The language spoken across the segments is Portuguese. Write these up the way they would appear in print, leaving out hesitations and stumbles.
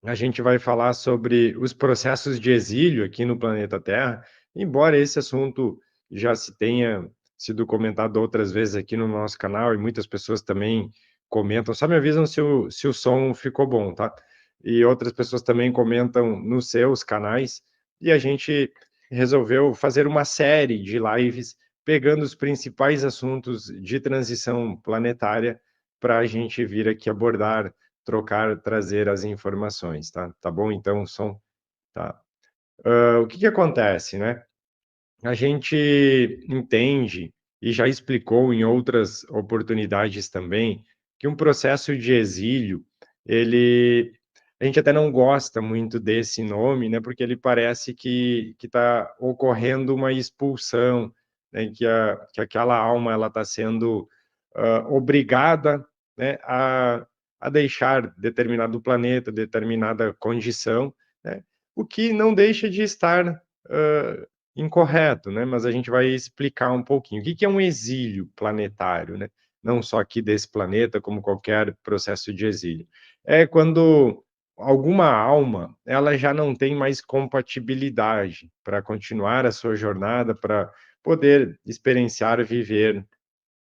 a gente vai falar sobre os processos de exílio aqui no planeta Terra, embora esse assunto já se tenha sido comentado outras vezes aqui no nosso canal e muitas pessoas também comentam, só me avisam se o som ficou bom, tá? E outras pessoas também comentam nos seus canais, e a gente resolveu fazer uma série de lives pegando os principais assuntos de transição planetária para a gente vir aqui abordar, trocar, trazer as informações, tá? Tá bom? Então, som, tá. O que que acontece, né? A gente entende e já explicou em outras oportunidades também que um processo de exílio, ele a gente até não gosta muito desse nome, né? Porque ele parece que está ocorrendo uma expulsão, né? Que aquela alma ela está sendo obrigada, né? A deixar determinado planeta, determinada condição, né? O que não deixa de estar incorreto, né? Mas a gente vai explicar um pouquinho. O que que é um exílio planetário, né? Não só aqui desse planeta, como qualquer processo de exílio. É quando alguma alma, ela já não tem mais compatibilidade para continuar a sua jornada, para poder experienciar, viver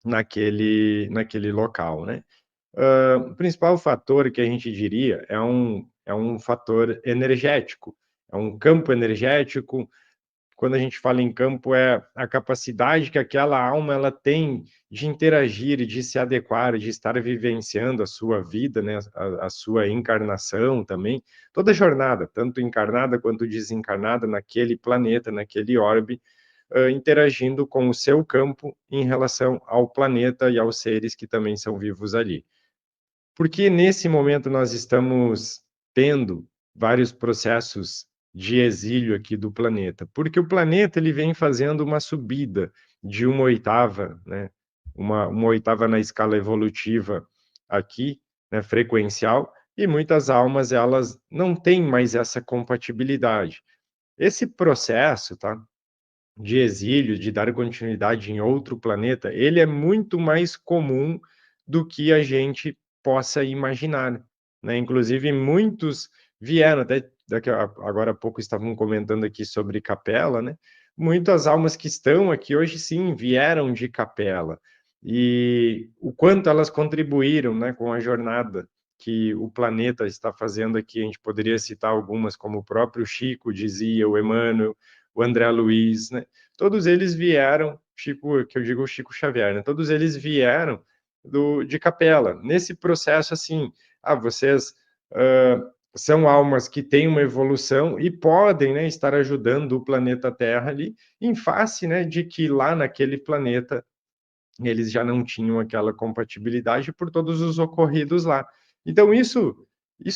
naquele local, né? O principal fator que a gente diria é um fator energético, é um campo energético. Quando a gente fala em campo, é a capacidade que aquela alma ela tem de interagir, de se adequar, de estar vivenciando a sua vida, né, a sua encarnação também, toda a jornada, tanto encarnada quanto desencarnada naquele planeta, naquele orbe, interagindo com o seu campo em relação ao planeta e aos seres que também são vivos ali. Porque nesse momento nós estamos tendo vários processos de exílio aqui do planeta? Porque o planeta ele vem fazendo uma subida de uma oitava, né? Uma oitava na escala evolutiva aqui, né? Frequencial, e muitas almas elas não têm mais essa compatibilidade. Esse processo, tá? De exílio, de dar continuidade em outro planeta, ele é muito mais comum do que a gente possa imaginar, né? Inclusive, muitos vieram, até agora há pouco estavam comentando aqui sobre Capela, né? Muitas almas que estão aqui hoje, sim, vieram de Capela. E o quanto elas contribuíram, né, com a jornada que o planeta está fazendo aqui. A gente poderia citar algumas, como o próprio Chico dizia, o Emmanuel, o André Luiz, né? Todos eles vieram, Chico, que eu digo Chico Xavier, né? Todos eles vieram de Capela. Nesse processo, assim, vocês são almas que têm uma evolução e podem, né, estar ajudando o planeta Terra ali, em face, né, de que lá naquele planeta eles já não tinham aquela compatibilidade por todos os ocorridos lá. Então, isso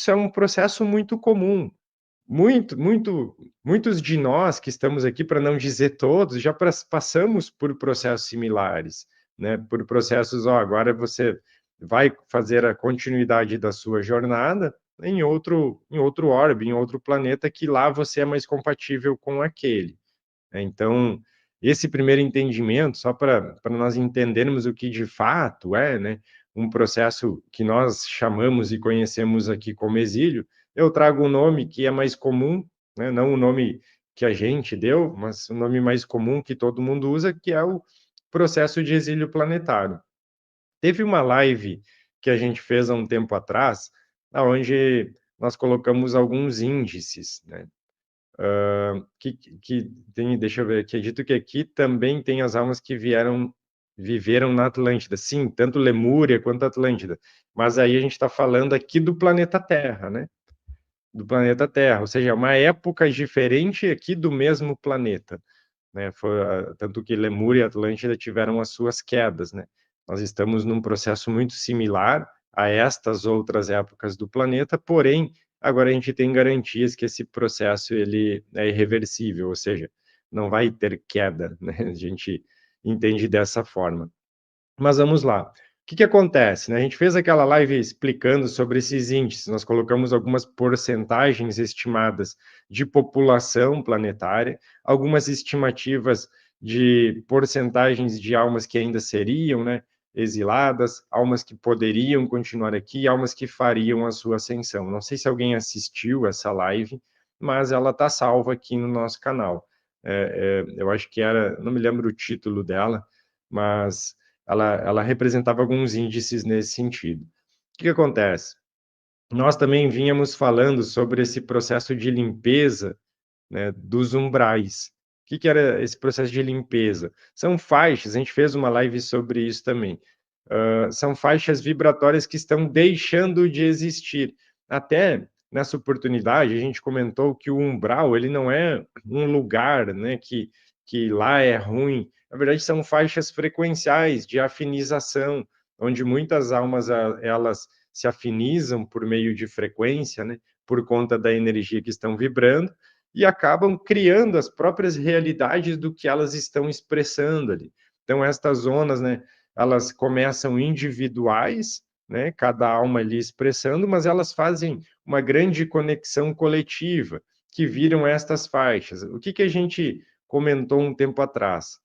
é um processo muito comum. Muitos de nós que estamos aqui, para não dizer todos, já passamos por processos similares, né? Por processos, agora você vai fazer a continuidade da sua jornada em outro orbe, em outro planeta, que lá você é mais compatível com aquele, né? Então, esse primeiro entendimento, só para nós entendermos o que de fato é, né, um processo que nós chamamos e conhecemos aqui como exílio, eu trago um nome que é mais comum, né, não o nome que a gente deu, mas o nome mais comum que todo mundo usa, que é o processo de exílio planetário. Teve uma live que a gente fez há um tempo atrás, onde nós colocamos alguns índices, né? Que tem, deixa eu ver, acredito que aqui também tem as almas que viveram na Atlântida. Sim, tanto Lemúria quanto Atlântida. Mas aí a gente está falando aqui do planeta Terra, né? Do planeta Terra, ou seja, uma época diferente aqui do mesmo planeta, né? Tanto que Lemúria e Atlântida tiveram as suas quedas, né? Nós estamos num processo muito similar a estas outras épocas do planeta, porém, agora a gente tem garantias que esse processo ele é irreversível, ou seja, não vai ter queda, né? A gente entende dessa forma. Mas vamos lá. O que que acontece, né? A gente fez aquela live explicando sobre esses índices, nós colocamos algumas porcentagens estimadas de população planetária, algumas estimativas de porcentagens de almas que ainda seriam, né, exiladas, almas que poderiam continuar aqui, almas que fariam a sua ascensão. Não sei se alguém assistiu essa live, mas ela está salva aqui no nosso canal. Eu acho que era, não me lembro o título dela, mas ela representava alguns índices nesse sentido. O que acontece? Nós também vínhamos falando sobre esse processo de limpeza, né, dos umbrais. O que era esse processo de limpeza? São faixas, a gente fez uma live sobre isso também. São faixas vibratórias que estão deixando de existir. Até nessa oportunidade, a gente comentou que o umbral, ele não é um lugar, né, que lá é ruim. Na verdade, são faixas frequenciais de afinização, onde muitas almas, elas se afinizam por meio de frequência, né, por conta da energia que estão vibrando, e acabam criando as próprias realidades do que elas estão expressando ali. Então, estas zonas, né, elas começam individuais, né, cada alma ali expressando, mas elas fazem uma grande conexão coletiva, que viram estas faixas. O que a gente comentou um tempo atrás?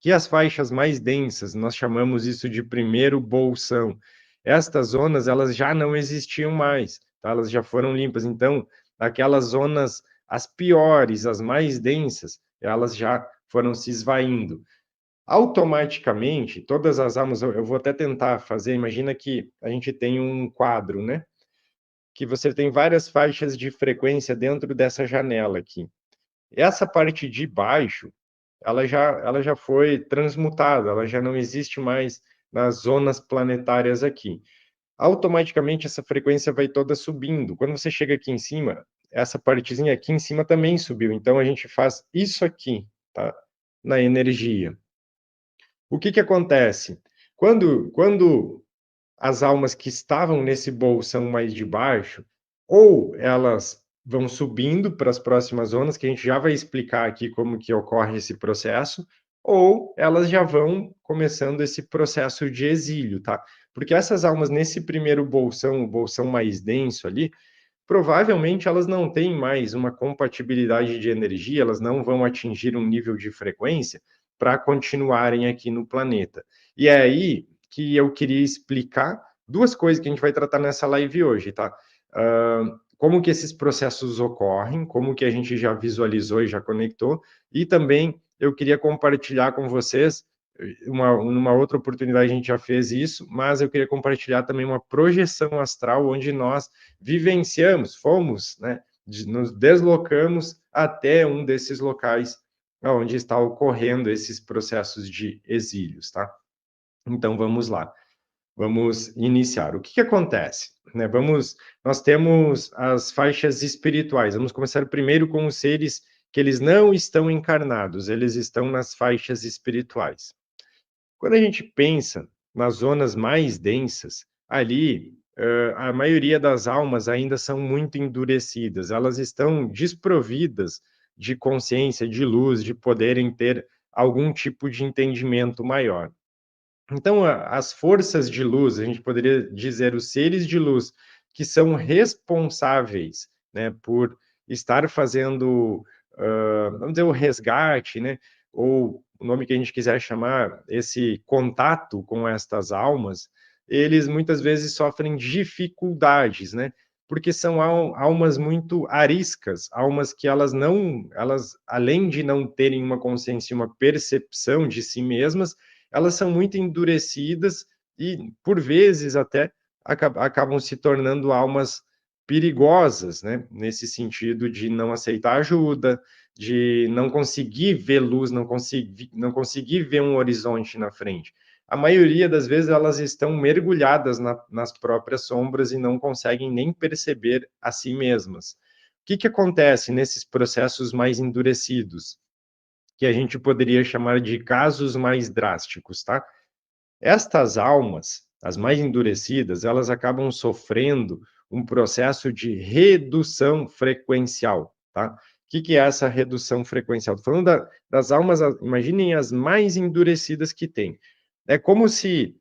Que as faixas mais densas, nós chamamos isso de primeiro bolsão. Estas zonas, elas já não existiam mais, tá? Elas já foram limpas. Então, aquelas zonas, as piores, as mais densas, elas já foram se esvaindo. Automaticamente, todas as almas, eu vou até tentar fazer, imagina que a gente tem um quadro, né? Que você tem várias faixas de frequência dentro dessa janela aqui. Essa parte de baixo, ela já foi transmutada, ela já não existe mais nas zonas planetárias aqui. Automaticamente essa frequência vai toda subindo. Quando você chega aqui em cima, essa partezinha aqui em cima também subiu. Então a gente faz isso aqui, tá? Na energia. O que acontece? Quando as almas que estavam nesse bolsão mais de baixo, ou elas vão subindo para as próximas zonas, que a gente já vai explicar aqui como que ocorre esse processo, ou elas já vão começando esse processo de exílio, tá? Porque essas almas nesse primeiro bolsão, o bolsão mais denso ali, provavelmente elas não têm mais uma compatibilidade de energia, elas não vão atingir um nível de frequência para continuarem aqui no planeta. E é aí que eu queria explicar duas coisas que a gente vai tratar nessa live hoje, tá? Como que esses processos ocorrem, como que a gente já visualizou e já conectou, e também eu queria compartilhar com vocês, numa outra oportunidade a gente já fez isso, mas eu queria compartilhar também uma projeção astral onde nós vivenciamos, fomos, né, nos deslocamos até um desses locais onde está ocorrendo esses processos de exílios, tá? Então vamos lá, vamos iniciar. O que acontece? Né, nós temos as faixas espirituais. Vamos começar primeiro com os seres que eles não estão encarnados, eles estão nas faixas espirituais. Quando a gente pensa nas zonas mais densas, ali a maioria das almas ainda são muito endurecidas, elas estão desprovidas de consciência, de luz, de poderem ter algum tipo de entendimento maior. Então, as forças de luz, a gente poderia dizer os seres de luz que são responsáveis, né, por estar fazendo, vamos dizer, o resgate, né, ou o nome que a gente quiser chamar, esse contato com estas almas, eles muitas vezes sofrem dificuldades, né, porque são almas muito ariscas, almas que elas, além de não terem uma consciência, uma percepção de si mesmas, elas são muito endurecidas e, por vezes, até acabam se tornando almas perigosas, né? Nesse sentido de não aceitar ajuda, de não conseguir ver luz, não conseguir ver um horizonte na frente. A maioria das vezes elas estão mergulhadas nas próprias sombras e não conseguem nem perceber a si mesmas. O que acontece nesses processos mais endurecidos? Que a gente poderia chamar de casos mais drásticos, tá? Estas almas, as mais endurecidas, elas acabam sofrendo um processo de redução frequencial, tá? O que é essa redução frequencial? Estou falando das almas, imaginem as mais endurecidas que tem. É como se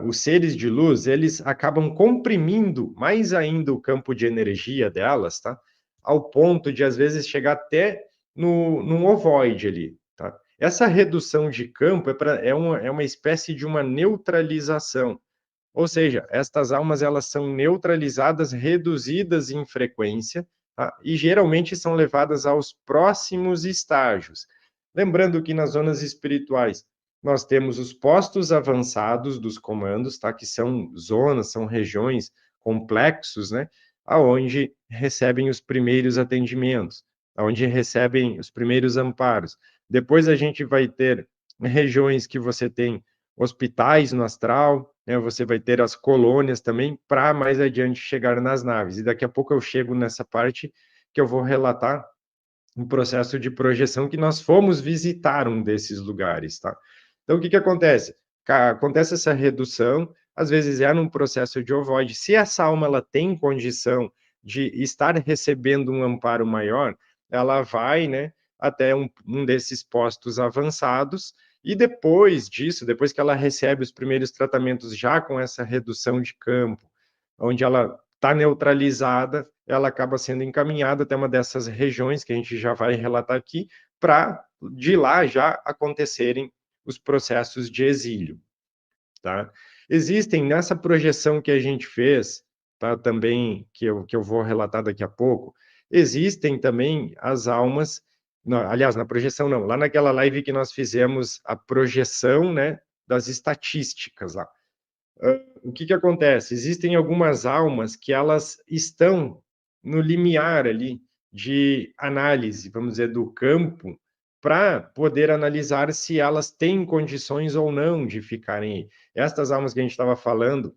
os seres de luz, eles acabam comprimindo mais ainda o campo de energia delas, tá? Ao ponto de, às vezes, chegar até num ovoide ali, tá? Essa redução de campo é uma espécie de uma neutralização. Ou seja, estas almas elas são neutralizadas, reduzidas em frequência, tá? E geralmente são levadas aos próximos estágios. Lembrando que nas zonas espirituais nós temos os postos avançados dos comandos, tá? Que são zonas, são regiões, complexos, né? Aonde recebem os primeiros atendimentos, aonde recebem os primeiros amparos. Depois a gente vai ter regiões que você tem hospitais no astral, né, você vai ter as colônias também, para mais adiante chegar nas naves. E daqui a pouco eu chego nessa parte que eu vou relatar um processo de projeção que nós fomos visitar um desses lugares, tá? Então, o que que acontece? Acontece essa redução, às vezes é num processo de ovoide. Se essa alma ela tem condição de estar recebendo um amparo maior, ela vai, né, até um desses postos avançados, e depois disso, depois que ela recebe os primeiros tratamentos já com essa redução de campo, onde ela está neutralizada, ela acaba sendo encaminhada até uma dessas regiões que a gente já vai relatar aqui, para de lá já acontecerem os processos de exílio, tá? Existem nessa projeção que a gente fez, tá? Também que eu vou relatar daqui a pouco, existem também as almas, não, aliás, na projeção não, lá naquela live que nós fizemos a projeção, né, das estatísticas lá. O que que acontece? Existem algumas almas que elas estão no limiar ali de análise, vamos dizer, do campo, para poder analisar se elas têm condições ou não de ficarem aí. Estas almas que a gente estava falando,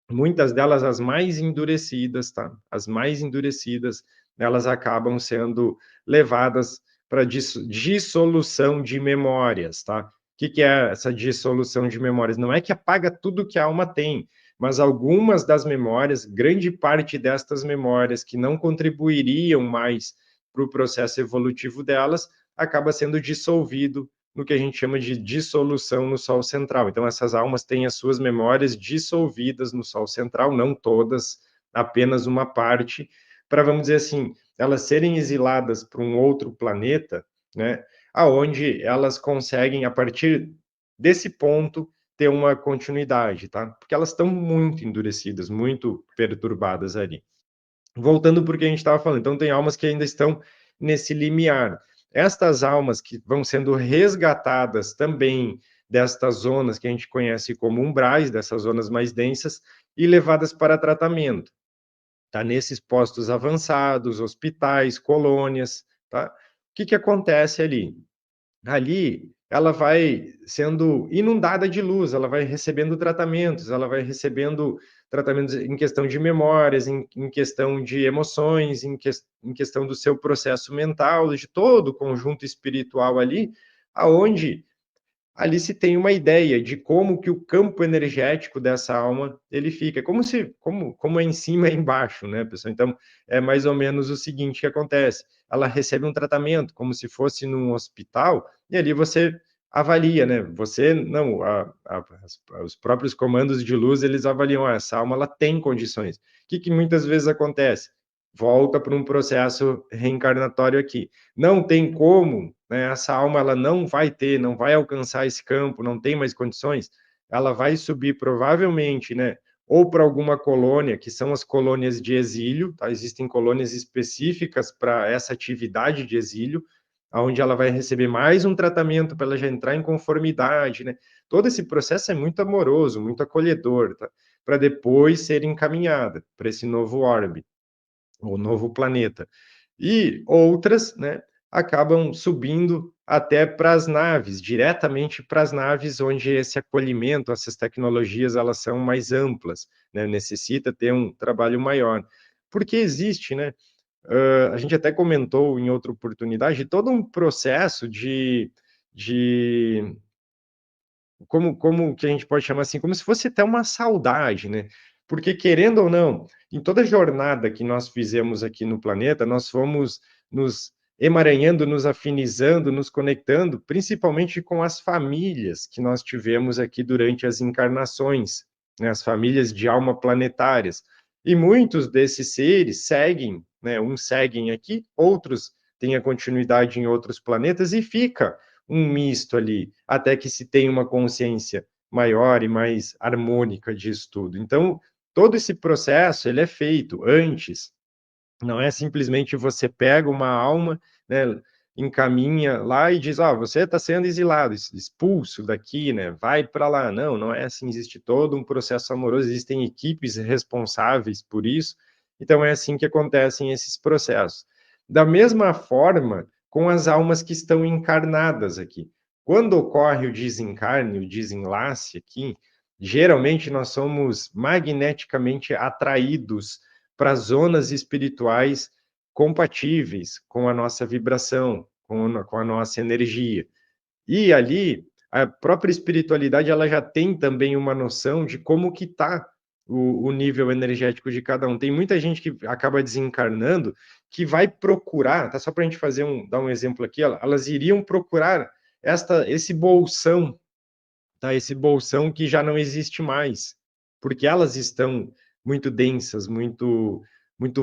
muitas delas as mais endurecidas, tá? As mais endurecidas, elas acabam sendo levadas para dissolução de memórias, tá? O que é essa dissolução de memórias? Não é que apaga tudo que a alma tem, mas algumas das memórias, grande parte destas memórias que não contribuiriam mais para o processo evolutivo delas, acaba sendo dissolvido no que a gente chama de dissolução no Sol central. Então, essas almas têm as suas memórias dissolvidas no Sol central, não todas, apenas uma parte, para, vamos dizer assim, elas serem exiladas para um outro planeta, né, aonde elas conseguem, a partir desse ponto, ter uma continuidade, tá? Porque elas estão muito endurecidas, muito perturbadas ali. Voltando para o que a gente estava falando, então tem almas que ainda estão nesse limiar. Estas almas que vão sendo resgatadas também destas zonas que a gente conhece como umbrais, dessas zonas mais densas, e levadas para tratamento. Tá? Nesses postos avançados, hospitais, colônias, tá? O que que acontece ali? Ali ela vai sendo inundada de luz, ela vai recebendo tratamentos, ela vai recebendo tratamentos em questão de memórias, em questão de emoções, em questão do seu processo mental, de todo o conjunto espiritual ali, aonde ali se tem uma ideia de como que o campo energético dessa alma ele fica, como é em cima e embaixo, né, pessoal? Então, é mais ou menos o seguinte que acontece, ela recebe um tratamento como se fosse num hospital, e ali você avalia, né, você não, os próprios comandos de luz, eles avaliam, essa alma ela tem condições. O que que muitas vezes acontece? Volta para um processo reencarnatório aqui. Não tem como, né, essa alma ela não vai ter, não vai alcançar esse campo, não tem mais condições, ela vai subir provavelmente, né, ou para alguma colônia, que são as colônias de exílio, tá? Existem colônias específicas para essa atividade de exílio, onde ela vai receber mais um tratamento para ela já entrar em conformidade, né? Todo esse processo é muito amoroso, muito acolhedor, tá? Para depois ser encaminhada para esse novo orbe, o novo planeta. E outras, né, acabam subindo até para as naves, diretamente para as naves onde esse acolhimento, essas tecnologias, elas são mais amplas, né, necessita ter um trabalho maior. Porque existe, né, a gente até comentou em outra oportunidade, todo um processo de como que a gente pode chamar assim, como se fosse até uma saudade, né? Porque querendo ou não, em toda jornada que nós fizemos aqui no planeta, nós fomos nos emaranhando, nos afinizando, nos conectando, principalmente com as famílias que nós tivemos aqui durante as encarnações, né? As famílias de alma planetárias. E muitos desses seres seguem, né? Uns seguem aqui, outros têm a continuidade em outros planetas e fica um misto ali, até que se tenha uma consciência maior e mais harmônica disso tudo. Então, todo esse processo, ele é feito antes, não é simplesmente você pega uma alma, né, encaminha lá e diz, você está sendo exilado, expulso daqui, né, vai para lá. Não, não é assim, existe todo um processo amoroso, existem equipes responsáveis por isso, então é assim que acontecem esses processos. Da mesma forma, com as almas que estão encarnadas aqui. Quando ocorre o desencarne, o desenlace aqui, geralmente nós somos magneticamente atraídos para zonas espirituais compatíveis com a nossa vibração, com a nossa energia. E ali, a própria espiritualidade, ela já tem também uma noção de como que está o nível energético de cada um. Tem muita gente que acaba desencarnando, que vai procurar, tá? Só para a gente dar um exemplo aqui, elas iriam procurar esse bolsão, tá? Esse bolsão que já não existe mais, porque elas estão muito densas, muito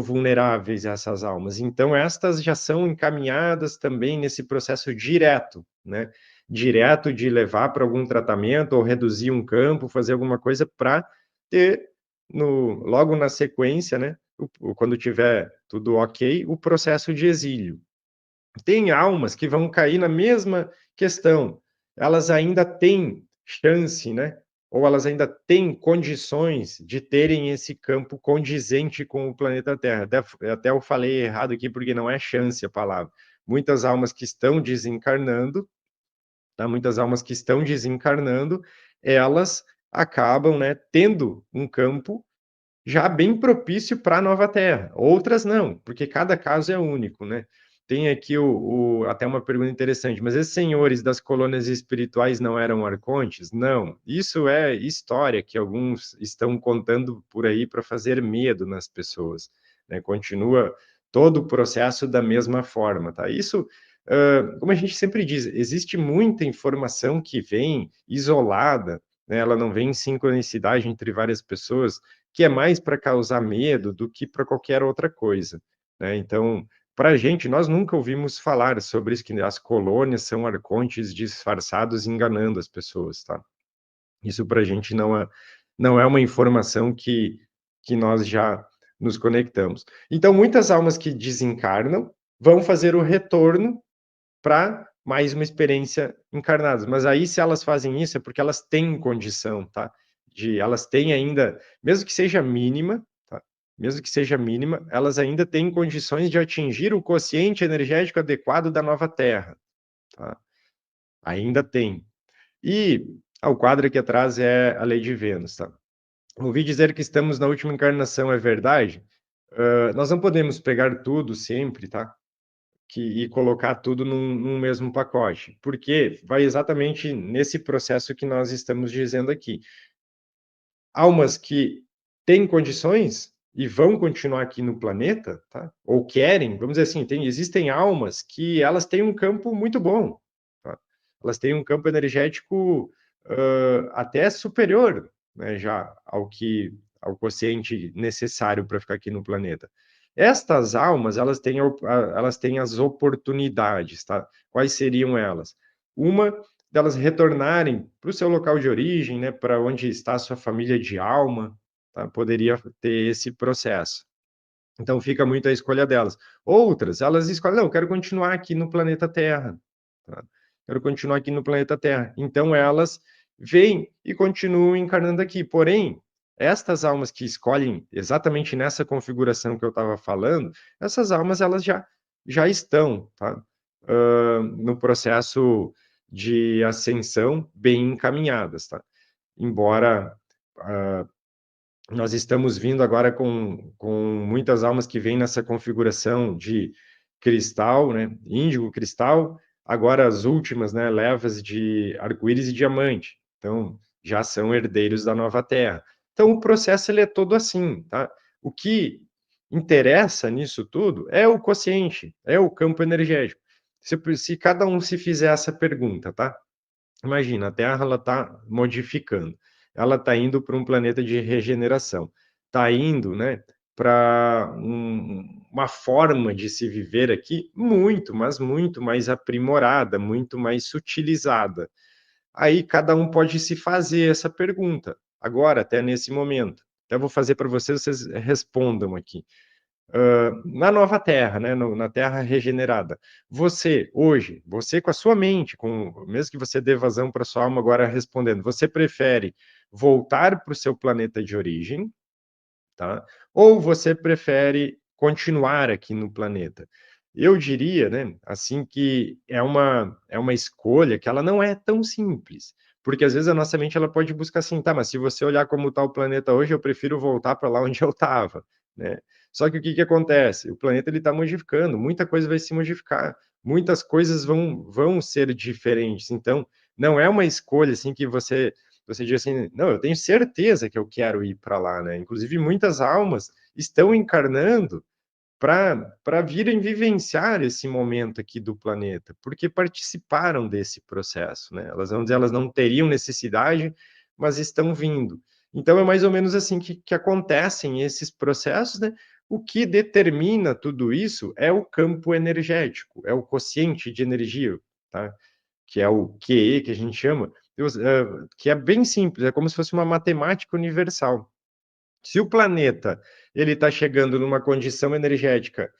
vulneráveis, essas almas. Então, estas já são encaminhadas também nesse processo direto, né? Direto de levar para algum tratamento ou reduzir um campo, fazer alguma coisa para ter, logo na sequência, né? Quando tiver tudo ok, o processo de exílio. Tem almas que vão cair na mesma questão. Elas ainda têm chance, né? Ou elas ainda têm condições de terem esse campo condizente com o planeta Terra. Até eu falei errado aqui, porque não é chance a palavra. Muitas almas que estão desencarnando, tá? Muitas almas que estão desencarnando, elas acabam, né, tendo um campo já bem propício para a nova Terra. Outras não, porque cada caso é único, né? Tem aqui até uma pergunta interessante, mas esses senhores das colônias espirituais não eram arcontes? Não, isso é história que alguns estão contando por aí para fazer medo nas pessoas, né? Continua todo o processo da mesma forma, tá? Isso, como a gente sempre diz, existe muita informação que vem isolada, né? Ela não vem em sincronicidade entre várias pessoas, que é mais para causar medo do que para qualquer outra coisa, né? Então, para a gente, nós nunca ouvimos falar sobre isso, que as colônias são arcontes disfarçados enganando as pessoas, tá? Isso para a gente não é uma informação que nós já nos conectamos. Então, muitas almas que desencarnam vão fazer o retorno para mais uma experiência encarnadas. Mas aí, se elas fazem isso, é porque elas têm condição, tá? Elas têm ainda, mesmo que seja mínima, tá? Mesmo que seja mínima, elas ainda têm condições de atingir o quociente energético adequado da nova Terra, tá? Ainda tem. E o quadro aqui atrás é a lei de Vênus, tá? Ouvi dizer que estamos na última encarnação, é verdade? Nós não podemos pegar tudo sempre, tá? E colocar tudo num mesmo pacote, porque vai exatamente nesse processo que nós estamos dizendo aqui. Almas que têm condições e vão continuar aqui no planeta, tá? Ou querem, vamos dizer assim, existem almas que elas têm um campo muito bom, tá? Elas têm um campo energético até superior, né, já ao quociente necessário para ficar aqui no planeta. Estas almas, elas têm as oportunidades, tá? Quais seriam elas? Uma delas retornarem para o seu local de origem, né, para onde está a sua família de alma, tá? Poderia ter esse processo. Então fica muito a escolha delas. Outras, elas escolhem, não, eu quero continuar aqui no planeta Terra, tá? Quero continuar aqui no planeta Terra. Então elas vêm e continuam encarnando aqui. Porém, estas almas que escolhem exatamente nessa configuração que eu estava falando, essas almas elas já estão, tá? No processo de ascensão bem encaminhadas, tá? Embora nós estamos vindo agora com muitas almas que vêm nessa configuração de cristal, né? Índigo, cristal, agora as últimas, né? Levas de arco-íris e diamante. Então, já são herdeiros da nova Terra. Então, o processo ele é todo assim, tá? O que interessa nisso tudo é o quociente, é o campo energético. Se cada um se fizer essa pergunta, tá? Imagina, a Terra ela está modificando, ela está indo para um planeta de regeneração, está indo, né, para uma forma de se viver aqui muito, mas muito mais aprimorada, muito mais sutilizada. Aí cada um pode se fazer essa pergunta, agora, até nesse momento. Até vou fazer para vocês, vocês respondam aqui. Na nova Terra, né, na Terra regenerada, você, hoje, você com a sua mente, mesmo que você dê vazão para sua alma agora respondendo, você prefere voltar para o seu planeta de origem, tá? Ou você prefere continuar aqui no planeta? Eu diria, né, assim, que é uma escolha que ela não é tão simples, porque às vezes a nossa mente ela pode buscar assim, tá, mas se você olhar como está o planeta hoje, eu prefiro voltar para lá onde eu estava, né? Só que o que que acontece? O planeta ele está modificando, muita coisa vai se modificar, muitas coisas vão ser diferentes. Então, não é uma escolha assim que você diz assim, não, eu tenho certeza que eu quero ir para lá, né? Inclusive, muitas almas estão encarnando para virem vivenciar esse momento aqui do planeta, porque participaram desse processo, né? Elas vão dizer, elas não teriam necessidade, mas estão vindo. Então, é mais ou menos assim que acontecem esses processos, né? O que determina tudo isso é o campo energético, é o quociente de energia, tá? Que é o QE, que a gente chama, que é bem simples, é como se fosse uma matemática universal. Se o planeta ele está chegando numa condição energética,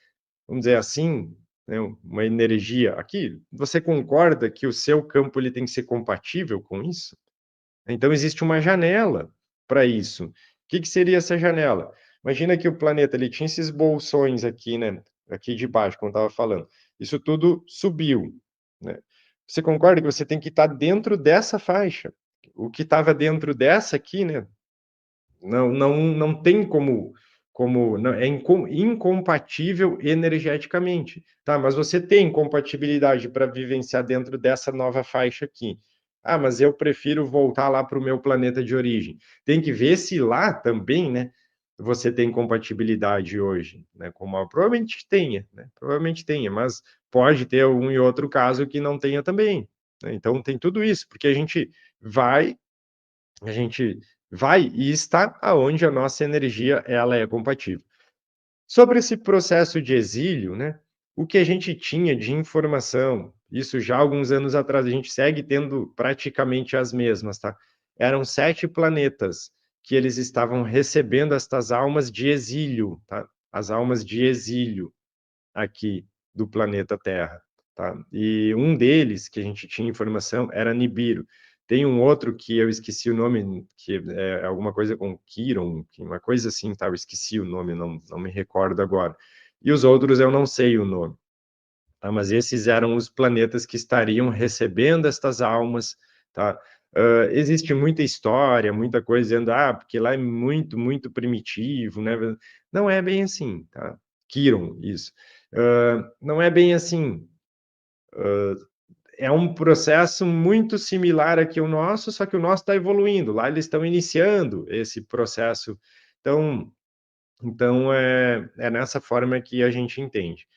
vamos dizer assim, né, uma energia aqui, você concorda que o seu campo ele tem que ser compatível com isso? Então existe uma janela para isso. O que que seria essa janela? Imagina que o planeta ele tinha esses bolsões aqui, né? Aqui de baixo, como eu estava falando. Isso tudo subiu, né? Você concorda que você tem que estar dentro dessa faixa? O que estava dentro dessa aqui, né? Não tem como não, é incompatível energeticamente, tá? Mas você tem compatibilidade para vivenciar dentro dessa nova faixa aqui. Ah, mas eu prefiro voltar lá para o meu planeta de origem. Tem que ver se lá também, né, você tem compatibilidade hoje, né? Como provavelmente tenha, né? Provavelmente tenha, mas pode ter um e outro caso que não tenha também, né? Então tem tudo isso, porque vai a gente vai e está aonde a nossa energia ela é compatível. Sobre esse processo de exílio, né, o que a gente tinha de informação, isso já há alguns anos atrás, a gente segue tendo praticamente as mesmas, tá? Eram 7 planetas que eles estavam recebendo estas almas de exílio, tá? As almas de exílio aqui do planeta Terra, tá? E um deles, que a gente tinha informação, era Nibiru. Tem um outro que eu esqueci o nome, que é alguma coisa com Quiron, uma coisa assim, tá? Eu esqueci o nome, não me recordo agora. E os outros eu não sei o nome, tá? Mas esses eram os planetas que estariam recebendo estas almas, tá? Existe muita história, muita coisa dizendo, porque lá é muito, muito primitivo, né? Não é bem assim, tá? Quiron, isso. Não é bem assim. É um processo muito similar aqui ao nosso, só que o nosso está evoluindo. Lá eles estão iniciando esse processo. Então é nessa forma que a gente entende.